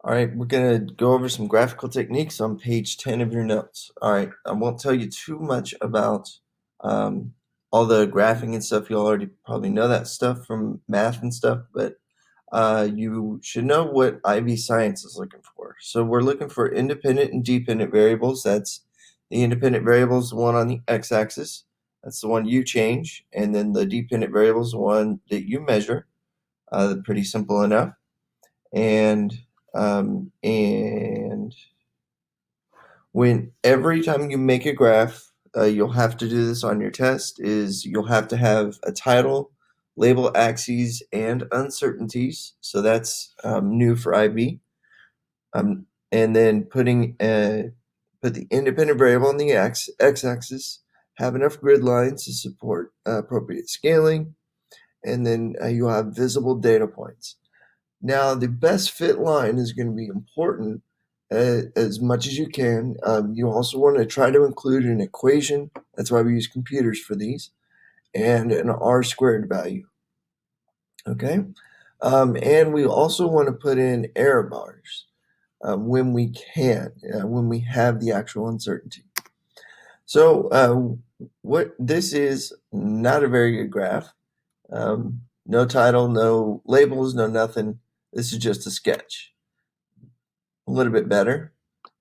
All right, we're going to go over some graphical techniques on page 10 of your notes. All right, I won't tell you too much about um, all the graphing and stuff. You already probably know that stuff from math and stuff, but you should know what IB Science is looking for. So we're looking for independent and dependent variables. That's the independent variable is the one on the x-axis. That's the one you change. And then the dependent variable is the one that you measure. Pretty simple enough. And when every time you make a graph, you'll have to do this on your test, is you'll have to have a title, label axes, and uncertainties. So that's new for IB. And then put the independent variable on the x-axis, have enough grid lines to support appropriate scaling, and then you'll have visible data points. Now, the best fit line is going to be important as much as you can. You also want to try to include an equation. That's why we use computers for these, and an R squared value. Okay. And we also want to put in error bars when we can, when we have the actual uncertainty. So what this is not a very good graph. No title, no labels, no nothing. This is just a sketch. A little bit better.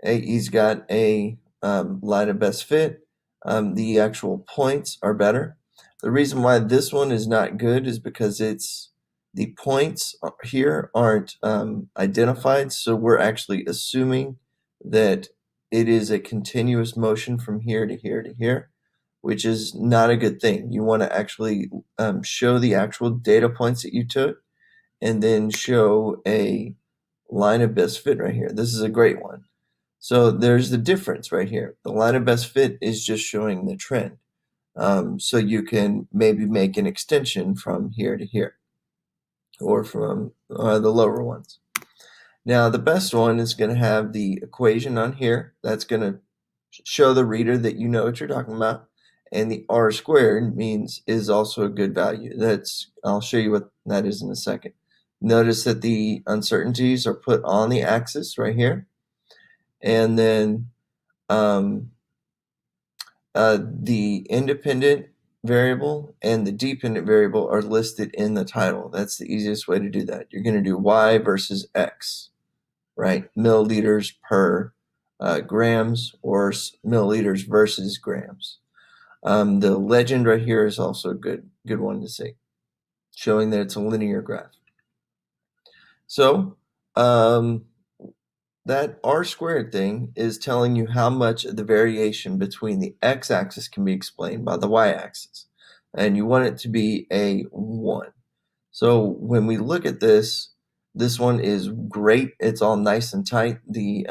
He's got a line of best fit. The actual points are better. The reason why this one is not good is because the points here aren't identified, so we're actually assuming that it is a continuous motion from here to here to here, which is not a good thing. You want to actually show the actual data points that you took and then show a line of best fit right here. This is a great one. So there's the difference right here. The line of best fit is just showing the trend. So you can maybe make an extension from here to here, or from the lower ones. Now the best one is going to have the equation on here. That's going to show the reader that you know what you're talking about. And the R squared means is also a good value. I'll show you what that is in a second. Notice that the uncertainties are put on the axis right here. And then the independent variable and the dependent variable are listed in the title. That's the easiest way to do that. You're going to do Y versus X, right? Milliliters per grams, or milliliters versus grams. The legend right here is also a good one to see, showing that it's a linear graph. So that R squared thing is telling you how much of the variation between the x-axis can be explained by the y-axis. And you want it to be a 1. So when we look at this one is great. It's all nice and tight. The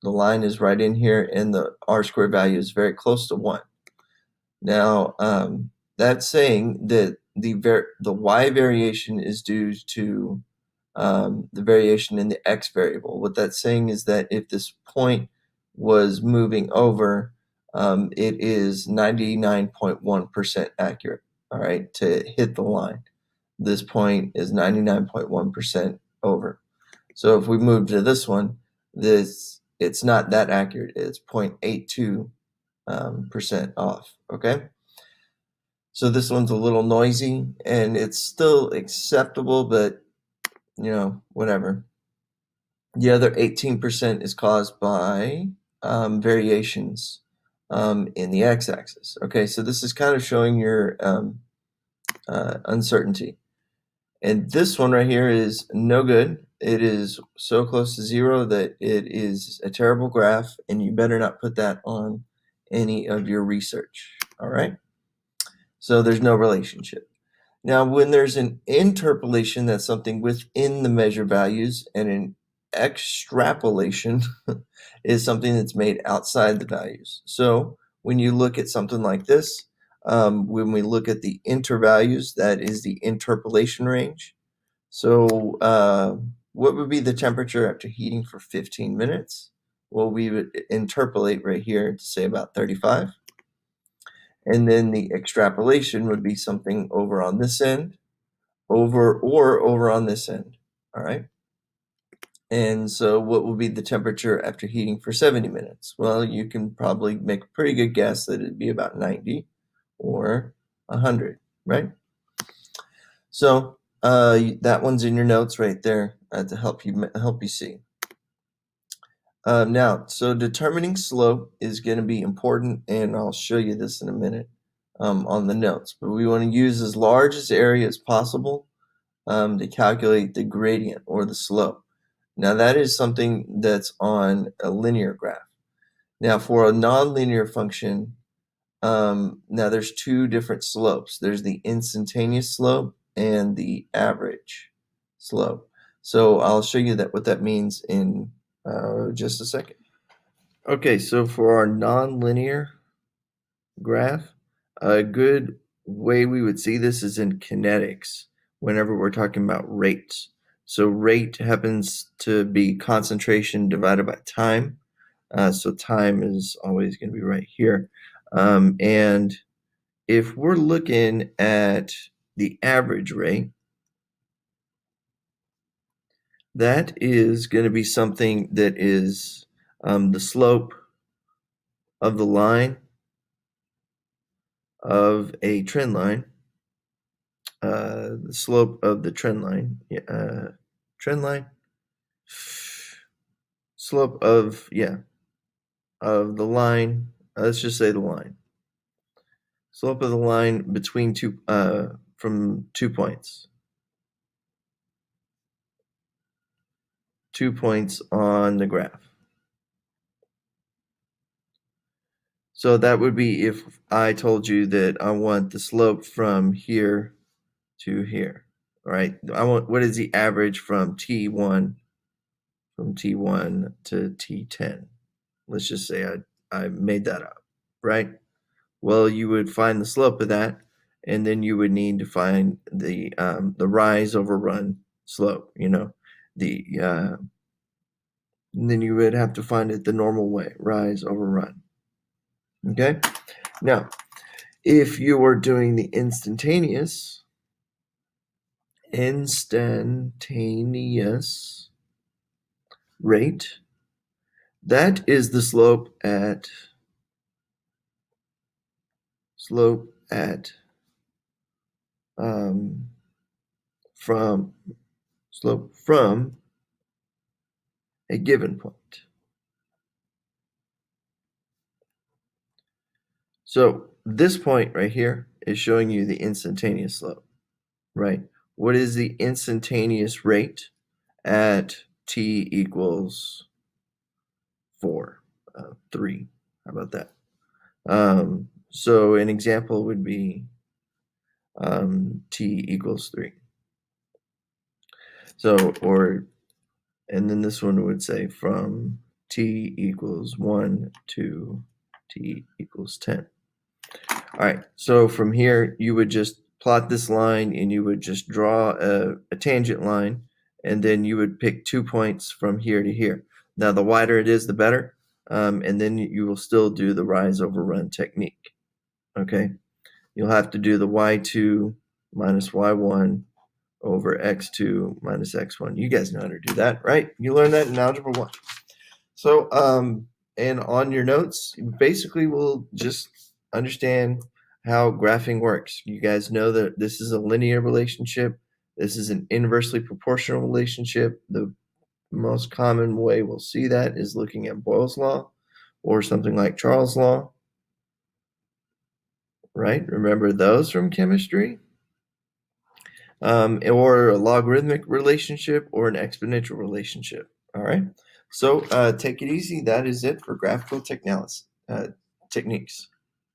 line is right in here, and the R squared value is very close to 1. Now, that's saying that the y variation is due to the variation in the x variable. What that's saying is that if this point was moving over, it is 99.1% accurate, all right, to hit the line. This point is 99.1% over. So if we move to this one, it's not that accurate. It's 0.82% off, okay? So this one's a little noisy, and it's still acceptable, but whatever. The other 18% is caused by variations in the x-axis. Okay, so this is kind of showing your uncertainty. And this one right here is no good. It is so close to 0 that it is a terrible graph, and you better not put that on any of your research. All right? So there's no relationship. Now, when there's an interpolation, that's something within the measure values, and an extrapolation is something that's made outside the values. So when you look at something like this, when we look at the intervalues, that is the interpolation range. So what would be the temperature after heating for 15 minutes? Well, we would interpolate right here to say about 35. And then the extrapolation would be something over on this end, over on this end. All right. And so what will be the temperature after heating for 70 minutes? Well, you can probably make a pretty good guess that it'd be about 90 or 100, right? So that one's in your notes right there to help you see. Now, so determining slope is going to be important, and I'll show you this in a minute on the notes. But we want to use as large as area as possible to calculate the gradient or the slope. Now, that is something that's on a linear graph. Now, for a nonlinear function, now there's two different slopes. There's the instantaneous slope and the average slope. So I'll show you what that means in just a second. Okay, so for our nonlinear graph, a good way we would see this is in kinetics whenever we're talking about rates. So rate happens to be concentration divided by time. So time is always going to be right here. And if we're looking at the average rate, that is going to be something that is the slope of the line of a trend line, the slope of the trend line, slope of the line. Let's just say the line. Slope of the line between from 2 points. 2 points on the graph. So that would be if I told you that I want the slope from here to here, right? What is the average from T1 to T10? Let's just say I made that up, right? Well, you would find the slope of that, and then you would need to find the rise over run slope, and then you would have to find it the normal way, rise over run. Okay? Now, if you were doing the instantaneous rate, that is the slope from a given point. So this point right here is showing you the instantaneous slope, right? What is the instantaneous rate at t equals 4, 3? How about that? So an example would be t equals 3. So, and then this one would say from t equals 1 to t equals 10. All right, so from here, you would just plot this line and you would just draw a tangent line, and then you would pick 2 points from here to here. Now, the wider it is, the better, and then you will still do the rise over run technique, okay? You'll have to do the y2 minus y1 over x2 minus x1. You guys know how to do that, right? You learned that in Algebra 1. So, and on your notes, basically we'll just understand how graphing works. You guys know that this is a linear relationship. This is an inversely proportional relationship. The most common way we'll see that is looking at Boyle's law or something like Charles' law, right? Remember those from chemistry? Or a logarithmic relationship or an exponential relationship, all right? So take it easy. That is it for graphical techniques.